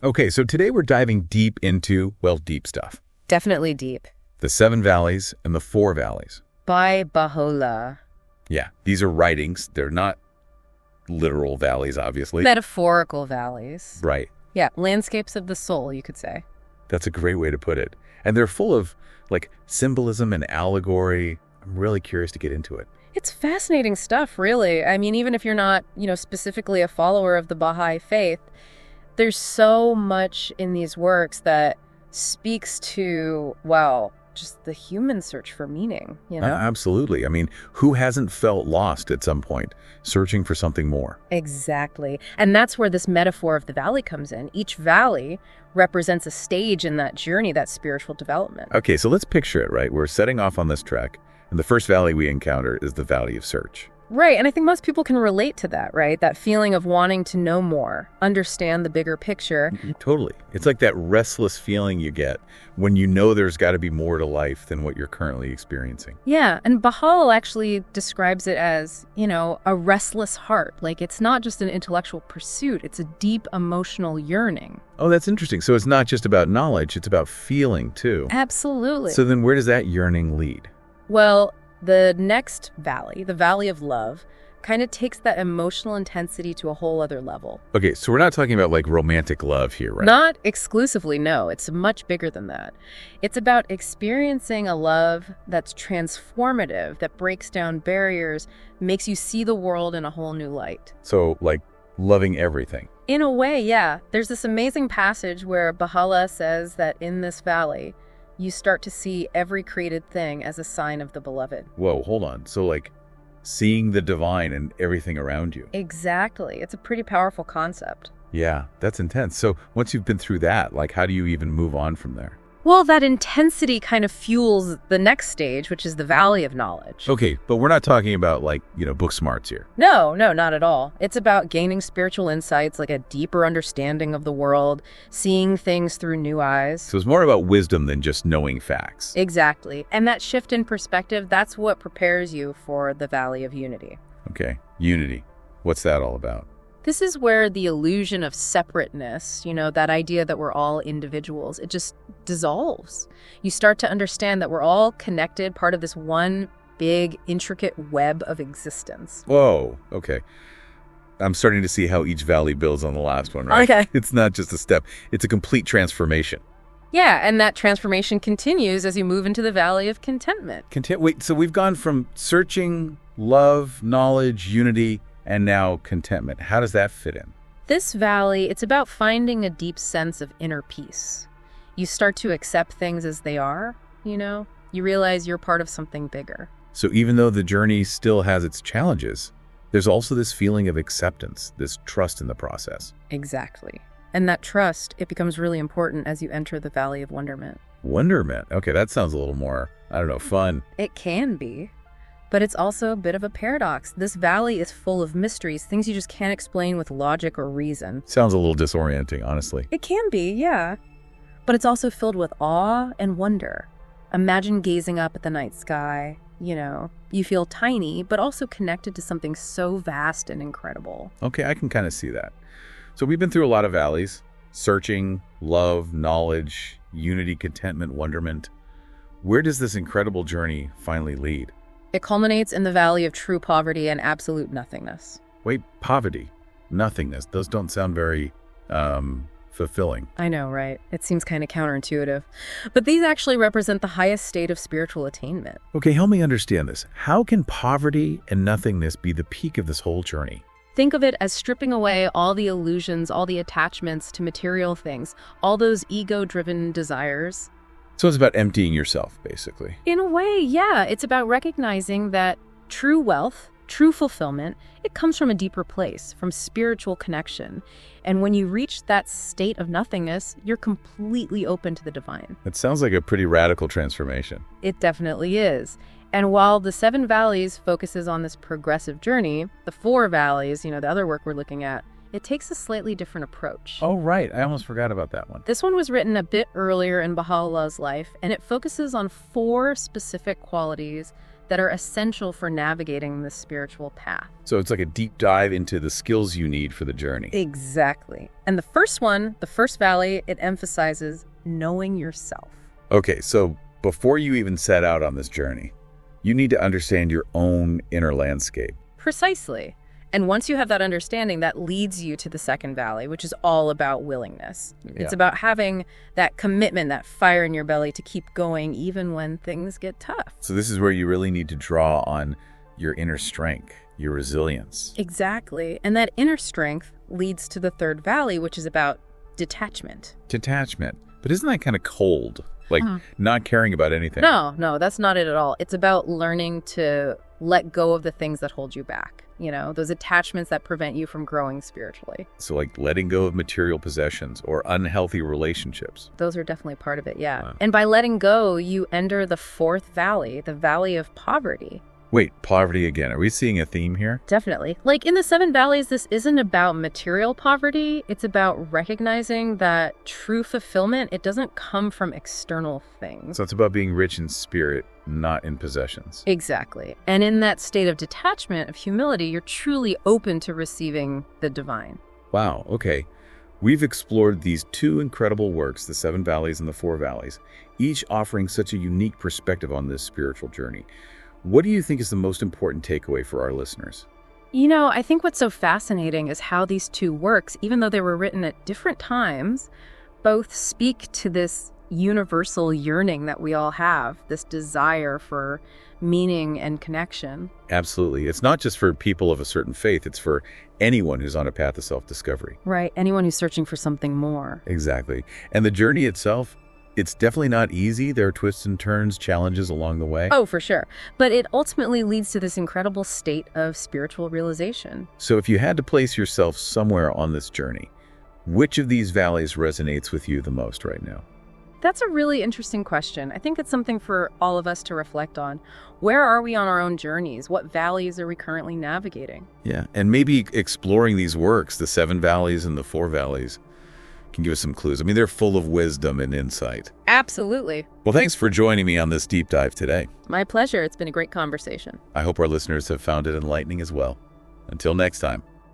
Okay, so today we're diving deep into, well, deep stuff. Definitely deep. The 7 valleys and the 4 valleys. By Bahá'u'lláh. Yeah, these are writings. They're not literal valleys, obviously. Metaphorical valleys. Right. Yeah, landscapes of the soul, you could say. That's a great way to put it. And they're full of, like, symbolism and allegory. I'm really curious to get into it. It's fascinating stuff, really. I mean, even if you're not, specifically a follower of the Baha'i faith, there's so much in these works that speaks to, well, just the human search for meaning, Absolutely. I mean, who hasn't felt lost at some point, searching for something more? Exactly. And that's where this metaphor of the valley comes in. Each valley represents a stage in that journey, that spiritual development. Okay, so let's picture it, right? We're setting off on this trek, and the first valley we encounter is the Valley of Search. Right, and I think most people can relate to that, right? That feeling of wanting to know more, understand the bigger picture. Totally. It's like that restless feeling you get when you know there's got to be more to life than what you're currently experiencing. Yeah, and Baha'u'lláh actually describes it as, a restless heart. Like, it's not just an intellectual pursuit, it's a deep emotional yearning. Oh, that's interesting. So it's not just about knowledge, it's about feeling, too. Absolutely. So then where does that yearning lead? Well, the next valley, the Valley of Love, kind of takes that emotional intensity to a whole other level. Okay, so we're not talking about, like, romantic love here, right? Not exclusively, no. It's much bigger than that. It's about experiencing a love that's transformative, that breaks down barriers, makes you see the world in a whole new light. So, like, loving everything. In a way, yeah. There's this amazing passage where Baha'u'lláh says that in this valley, you start to see every created thing as a sign of the beloved. Whoa, hold on. So, like, seeing the divine in everything around you. Exactly. It's a pretty powerful concept. Yeah, that's intense. So once you've been through that, like, how do you even move on from there? Well, that intensity kind of fuels the next stage, which is the Valley of Knowledge. Okay, but we're not talking about, like, book smarts here. No, not at all. It's about gaining spiritual insights, like a deeper understanding of the world, seeing things through new eyes. So it's more about wisdom than just knowing facts. Exactly. And that shift in perspective, that's what prepares you for the Valley of Unity. Okay, unity. What's that all about? This is where the illusion of separateness, that idea that we're all individuals, it just dissolves. You start to understand that we're all connected, part of this one big, intricate web of existence. Whoa, okay. I'm starting to see how each valley builds on the last one, right? Okay. It's not just a step. It's a complete transformation. Yeah, and that transformation continues as you move into the Valley of Contentment. Wait, so we've gone from searching, love, knowledge, unity, and now contentment. How does that fit in? This valley, it's about finding a deep sense of inner peace. You start to accept things as they are, You realize you're part of something bigger. So even though the journey still has its challenges, there's also this feeling of acceptance, this trust in the process. Exactly. And that trust, it becomes really important as you enter the Valley of Wonderment. Wonderment. Okay, that sounds a little more, fun. It can be. But it's also a bit of a paradox. This valley is full of mysteries, things you just can't explain with logic or reason. Sounds a little disorienting, honestly. It can be, yeah. But it's also filled with awe and wonder. Imagine gazing up at the night sky. You feel tiny, but also connected to something so vast and incredible. Okay, I can kind of see that. So we've been through a lot of valleys. Searching, love, knowledge, unity, contentment, wonderment. Where does this incredible journey finally lead? It culminates in the valley of true poverty and absolute nothingness. Wait, poverty, nothingness. Those don't sound very, fulfilling. I know, right? It seems kind of counterintuitive. But these actually represent the highest state of spiritual attainment. Okay, help me understand this. How can poverty and nothingness be the peak of this whole journey? Think of it as stripping away all the illusions, all the attachments to material things, all those ego-driven desires. So it's about emptying yourself, basically. In a way, yeah. It's about recognizing that true wealth, true fulfillment, it comes from a deeper place, from spiritual connection. And when you reach that state of nothingness, you're completely open to the divine. That sounds like a pretty radical transformation. It definitely is. And while the 7 valleys focuses on this progressive journey, the 4 valleys, the other work we're looking at, it takes a slightly different approach. Oh, right. I almost forgot about that one. This one was written a bit earlier in Baha'u'llah's life, and it focuses on 4 specific qualities that are essential for navigating the spiritual path. So it's like a deep dive into the skills you need for the journey. Exactly. And the first one, the first valley, it emphasizes knowing yourself. Okay, so before you even set out on this journey, you need to understand your own inner landscape. Precisely. And once you have that understanding, that leads you to the second valley, which is all about willingness. It's about having that commitment, that fire in your belly to keep going even when things get tough. So this is where you really need to draw on your inner strength, your resilience. Exactly. And that inner strength leads to the third valley, which is about detachment. Detachment. But isn't that kind of cold? Like not caring about anything? No, that's not it at all. It's about learning to let go of the things that hold you back. You know, those attachments that prevent you from growing spiritually. So like letting go of material possessions or unhealthy relationships. Those are definitely part of it, yeah. Wow. And by letting go, you enter the fourth valley, the valley of poverty. Wait, poverty again. Are we seeing a theme here? Definitely. Like in the seven valleys, this isn't about material poverty. It's about recognizing that true fulfillment, it doesn't come from external things. So it's about being rich in spirit, not in possessions. Exactly. And in that state of detachment, of humility, you're truly open to receiving the divine. Wow, okay. We've explored these two incredible works, the Seven Valleys and the Four Valleys, each offering such a unique perspective on this spiritual journey. What do you think is the most important takeaway for our listeners? You know, I think what's so fascinating is how these two works, even though they were written at different times, both speak to this universal yearning that we all have, this desire for meaning and connection. Absolutely. It's not just for people of a certain faith. It's for anyone who's on a path of self-discovery. Right. Anyone who's searching for something more. Exactly. And the journey itself, it's definitely not easy. There are twists and turns, challenges along the way. Oh, for sure. But it ultimately leads to this incredible state of spiritual realization. So if you had to place yourself somewhere on this journey, which of these valleys resonates with you the most right now? That's a really interesting question. I think it's something for all of us to reflect on. Where are we on our own journeys? What valleys are we currently navigating? Yeah, and maybe exploring these works, the Seven Valleys and the Four Valleys, can give us some clues. I mean, they're full of wisdom and insight. Absolutely. Well, thanks for joining me on this deep dive today. My pleasure. It's been a great conversation. I hope our listeners have found it enlightening as well. Until next time.